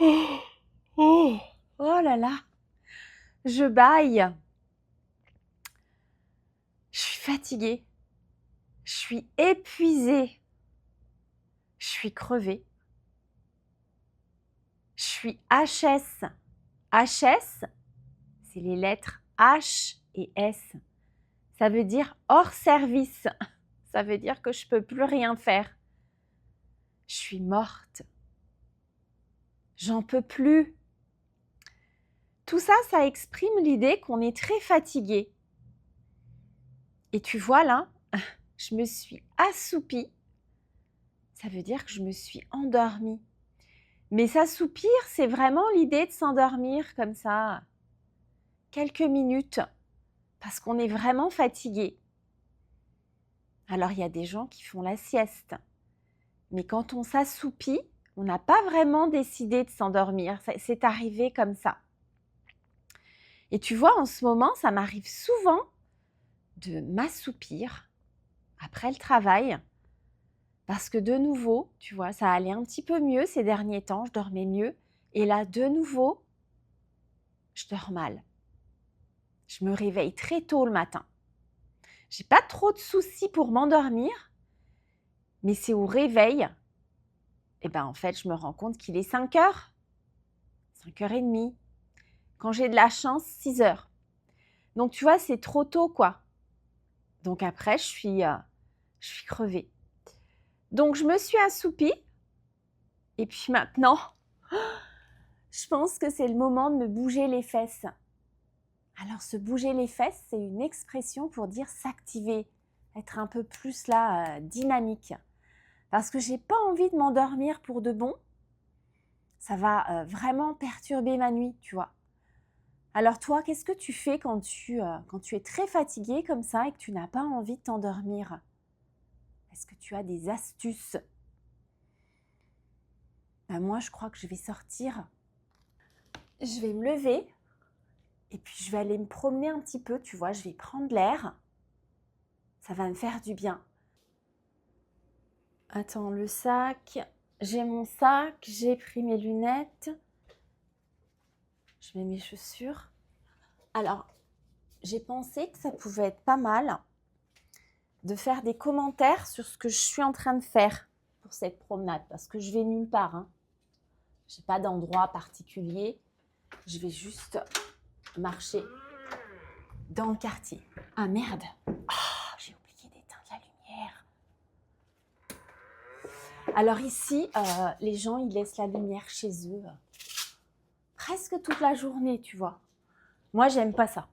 Oh, oh, oh là là, je bâille. Je suis fatiguée. Je suis épuisée. Je suis crevée. Je suis HS. HS, c'est les lettres H et S. Ça veut dire hors service. Ça veut dire que je peux plus rien faire. Je suis morte. J'en peux plus. Tout ça, ça exprime l'idée qu'on est très fatigué. Et tu vois là, je me suis assoupie. Ça veut dire que je me suis endormie. Mais s'assoupir, c'est vraiment l'idée de s'endormir comme ça, quelques minutes, parce qu'on est vraiment fatigué. Alors, il y a des gens qui font la sieste. Mais quand on s'assoupit, on n'a pas vraiment décidé de s'endormir. C'est arrivé comme ça. Et tu vois, en ce moment, ça m'arrive souvent de m'assoupir après le travail. Parce que de nouveau, tu vois, ça allait un petit peu mieux ces derniers temps, je dormais mieux. Et là, de nouveau, je dors mal. Je me réveille très tôt le matin. J'ai pas trop de soucis pour m'endormir, mais c'est au réveil, et ben en fait, je me rends compte qu'il est 5 heures, 5h30. Quand j'ai de la chance, 6 heures. Donc tu vois, c'est trop tôt quoi. Donc après, je suis crevée. Donc je me suis assoupie, et puis maintenant, je pense que c'est le moment de me bouger les fesses. Alors se bouger les fesses, c'est une expression pour dire s'activer, être un peu plus là, dynamique. Parce que j'ai pas envie de m'endormir pour de bon. Ça va vraiment perturber ma nuit, tu vois. Alors toi, qu'est-ce que tu fais quand tu es très fatigué comme ça et que tu n'as pas envie de t'endormir? Est-ce que tu as des astuces? Moi, je crois que je vais sortir. Je vais me lever et puis je vais aller me promener un petit peu, tu vois. Je vais prendre l'air. Ça va me faire du bien. Attends, le sac. J'ai mon sac, j'ai pris mes lunettes. Je mets mes chaussures. Alors, j'ai pensé que ça pouvait être pas mal de faire des commentaires sur ce que je suis en train de faire pour cette promenade, parce que je vais nulle part. Hein. Je n'ai pas d'endroit particulier. Je vais juste marcher dans le quartier. Ah merde! Oh, j'ai oublié d'éteindre la lumière. Alors ici, les gens, ils laissent la lumière chez eux presque toute la journée, tu vois. Moi, j'aime pas ça.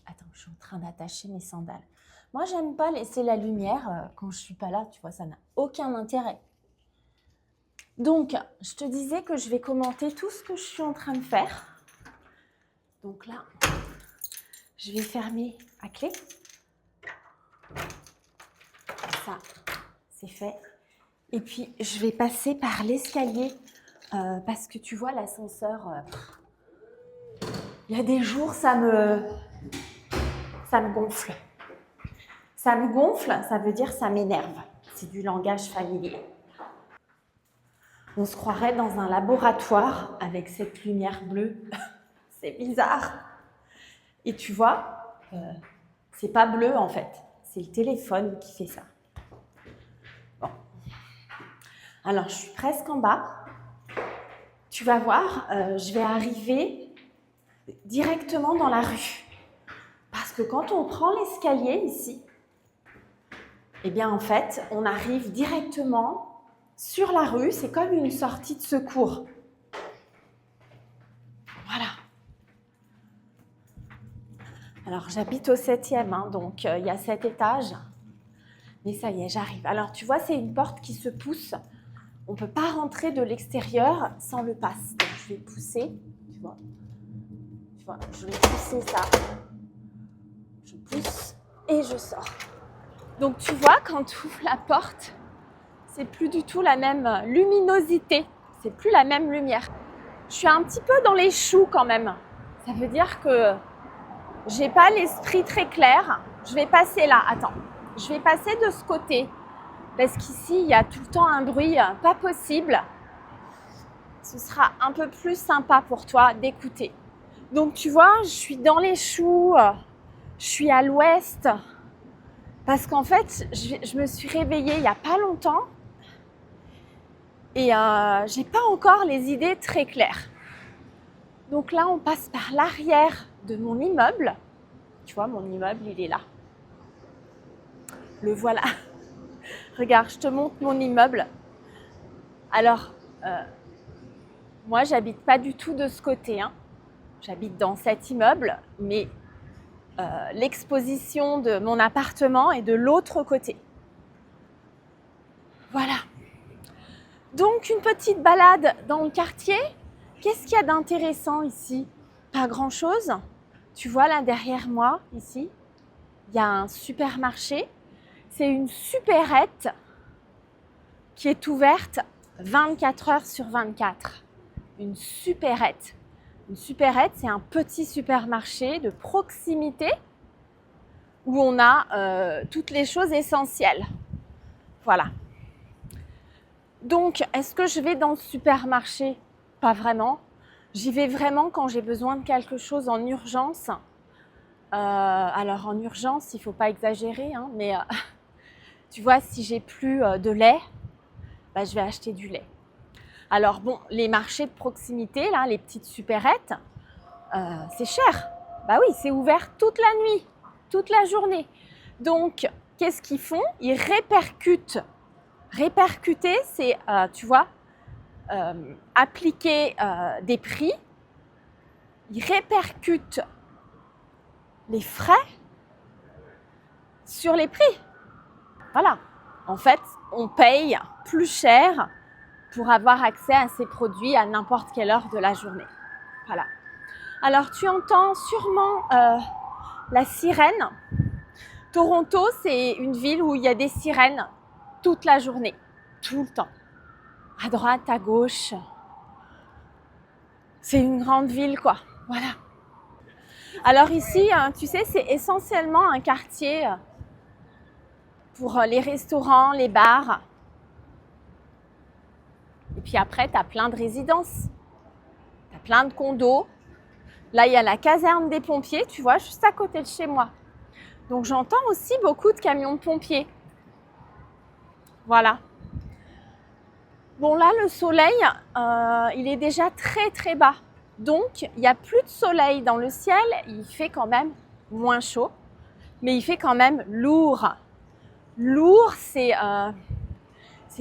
Attends, je suis en train d'attacher mes sandales. Moi, j'aime pas laisser la lumière quand je suis pas là, tu vois, ça n'a aucun intérêt. Donc, je te disais que je vais commenter tout ce que je suis en train de faire. Donc là, je vais fermer à clé. Ça, c'est fait. Et puis, je vais passer par l'escalier parce que tu vois, l'ascenseur, il y a des jours, ça me gonfle. Ça me gonfle, ça veut dire ça m'énerve. C'est du langage familier. On se croirait dans un laboratoire avec cette lumière bleue. C'est bizarre. Et tu vois, c'est pas bleu en fait. C'est le téléphone qui fait ça. Bon. Alors, je suis presque en bas. Tu vas voir, je vais arriver directement dans la rue. Parce que quand on prend l'escalier ici, eh bien en fait, on arrive directement sur la rue. C'est comme une sortie de secours. Voilà. Alors, j'habite au 7e, hein, donc il y a 7 étages. Mais ça y est, j'arrive. Alors, tu vois, c'est une porte qui se pousse. On ne peut pas rentrer de l'extérieur sans le pass. Donc, je vais pousser, tu vois. Je vais pousser ça. Je pousse et je sors. Donc, tu vois, quand tu ouvres la porte, c'est plus du tout la même luminosité. C'est plus la même lumière. Je suis un petit peu dans les choux quand même. Ça veut dire que j'ai pas l'esprit très clair. Je vais passer là. Attends. Je vais passer de ce côté. Parce qu'ici, il y a tout le temps un bruit pas possible. ce sera un peu plus sympa pour toi d'écouter. Donc tu vois, je suis dans les choux, je suis à l'ouest, parce qu'en fait, je me suis réveillée il n'y a pas longtemps et j'ai pas encore les idées très claires. Donc là, on passe par l'arrière de mon immeuble. Tu vois, mon immeuble, il est là. Le voilà. Regarde, je te montre mon immeuble. Alors, moi, j'habite pas du tout de ce côté, hein. J'habite dans cet immeuble, mais l'exposition de mon appartement est de l'autre côté. Voilà. Donc, une petite balade dans le quartier. Qu'est-ce qu'il y a d'intéressant ici? Pas grand-chose. Tu vois là derrière moi, ici, il y a un supermarché. C'est une supérette qui est ouverte 24 heures sur 24. Une supérette. Une supérette, c'est un petit supermarché de proximité où on a toutes les choses essentielles. Voilà. Donc, est-ce que je vais dans le supermarché? Pas vraiment. J'y vais vraiment quand j'ai besoin de quelque chose en urgence. Alors, en urgence, il ne faut pas exagérer, hein, mais tu vois, si j'ai plus de lait, bah, je vais acheter du lait. Alors bon, les marchés de proximité, là, les petites supérettes, c'est cher. Bah oui, c'est ouvert toute la nuit, toute la journée. Donc, qu'est-ce qu'ils font? Ils répercutent. Répercuter, c'est, tu vois, appliquer des prix. Ils répercutent les frais sur les prix. Voilà. En fait, on paye plus cher pour avoir accès à ces produits à n'importe quelle heure de la journée. Voilà. Alors, tu entends sûrement la sirène. Toronto, c'est une ville où il y a des sirènes toute la journée, tout le temps. À droite, à gauche. C'est une grande ville, quoi. Voilà. Alors ici, tu sais, c'est essentiellement un quartier pour les restaurants, les bars. Et puis après, tu as plein de résidences. Tu as plein de condos. Là, il y a la caserne des pompiers, tu vois, juste à côté de chez moi. Donc, j'entends aussi beaucoup de camions de pompiers. Voilà. Bon, là, le soleil, il est déjà très, très bas. Donc, il n'y a plus de soleil dans le ciel. Il fait quand même moins chaud, mais il fait quand même lourd. Lourd, c'est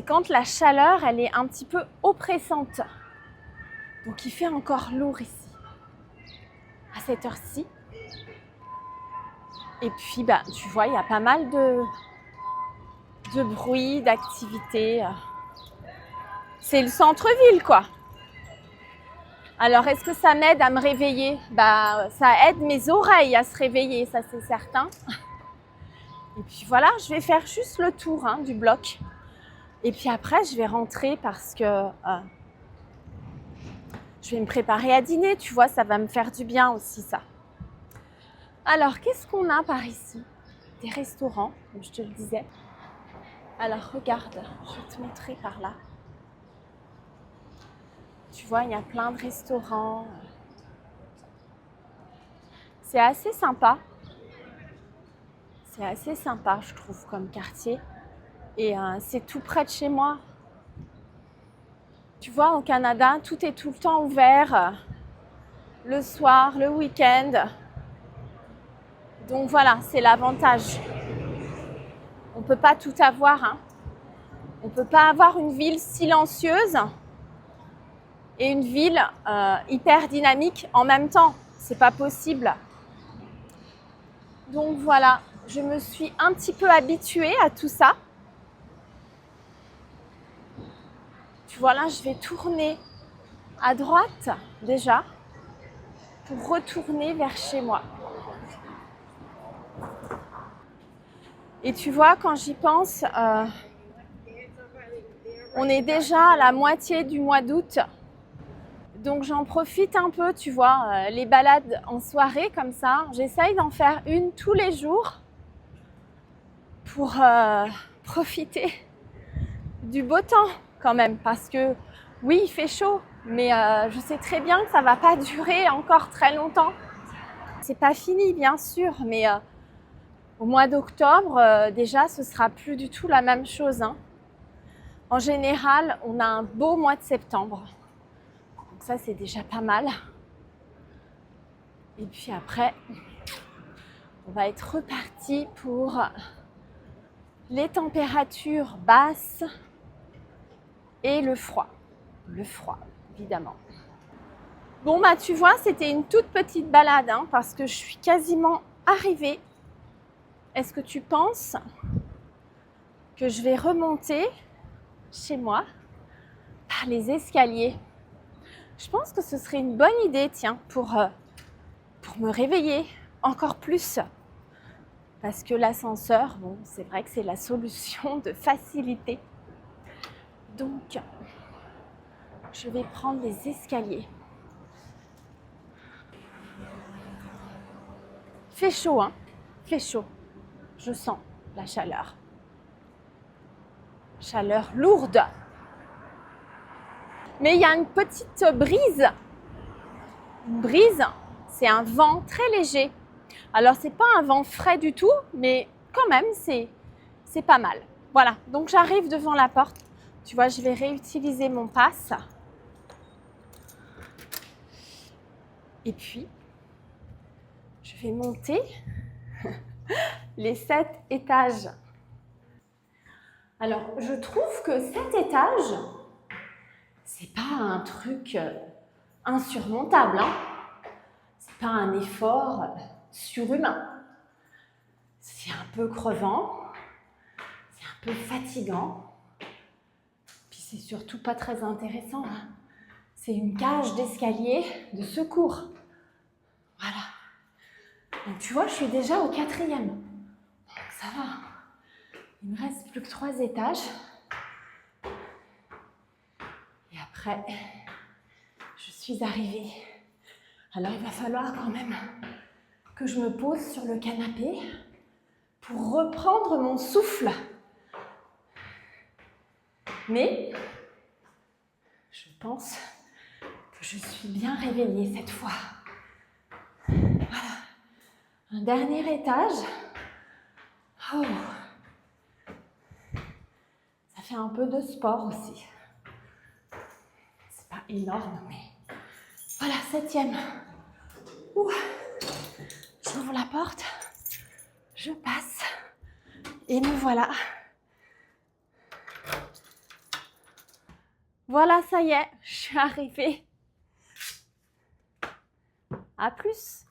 quand la chaleur, elle est un petit peu oppressante. Donc, il fait encore lourd ici, à cette heure-ci. Et puis, bah, tu vois, il y a pas mal de bruit, d'activité. C'est le centre-ville, quoi. Alors, est-ce que ça m'aide à me réveiller? Bah, ça aide mes oreilles à se réveiller, ça c'est certain. Et puis voilà, je vais faire juste le tour du bloc. Et puis après, je vais rentrer parce que je vais me préparer à dîner. Tu vois, ça va me faire du bien aussi, ça. Alors, qu'est-ce qu'on a par ici? Des restaurants, comme je te le disais. Alors, regarde, je vais te montrer par là. Tu vois, il y a plein de restaurants. C'est assez sympa. C'est assez sympa, je trouve, comme quartier. Et c'est tout près de chez moi. Tu vois, au Canada, tout est tout le temps ouvert. Le soir, le week-end. Donc voilà, c'est l'avantage. On ne peut pas tout avoir, hein. On ne peut pas avoir une ville silencieuse et une ville hyper dynamique en même temps. C'est pas possible. Donc voilà, je me suis un petit peu habituée à tout ça. Tu vois, là, je vais tourner à droite déjà pour retourner vers chez moi. Et tu vois, quand j'y pense, on est déjà à la moitié du mois d'août. Donc j'en profite un peu, tu vois, les balades en soirée comme ça. J'essaye d'en faire une tous les jours pour profiter du beau temps quand même. Parce que oui, il fait chaud, Mais je sais très bien que ça ne va pas durer encore très longtemps. C'est pas fini, bien sûr, mais au mois d'octobre, déjà, ce sera plus du tout la même chose, hein. En général, on a un beau mois de septembre. Donc ça, c'est déjà pas mal. Et puis après, on va être reparti pour les températures basses et le froid. Le froid, évidemment. Bon, bah tu vois, c'était une toute petite balade, hein, parce que je suis quasiment arrivée. Est-ce que tu penses que je vais remonter chez moi par les escaliers? Je pense que ce serait une bonne idée, tiens, pour me réveiller encore plus. Parce que l'ascenseur, bon, c'est vrai que c'est la solution de facilité. Donc, je vais prendre les escaliers. Il fait chaud, hein? Il fait chaud. Je sens la chaleur. Chaleur lourde. Mais il y a une petite brise. Une brise, c'est un vent très léger. Alors, c'est pas un vent frais du tout, mais quand même, c'est pas mal. Voilà, donc j'arrive devant la porte. Tu vois, je vais réutiliser mon pass. Et puis, je vais monter les 7 étages. Alors, je trouve que 7 étages, c'est pas un truc insurmontable, hein. C'est pas un effort surhumain. C'est un peu crevant, c'est un peu fatigant, puis c'est surtout pas très intéressant, hein. C'est une cage d'escalier de secours. Voilà. Donc tu vois, je suis déjà au 4e. Donc ça va. Il me reste plus que 3 étages. Et après, je suis arrivée. Alors il va falloir quand même que je me pose sur le canapé pour reprendre mon souffle. Mais je pense que je suis bien réveillée cette fois. Voilà. Un dernier étage. Oh. Ça fait un peu de sport aussi. C'est pas énorme, mais voilà, 7e. Ouh. J'ouvre la porte, je passe et me voilà. Voilà, ça y est, je suis arrivée. À plus.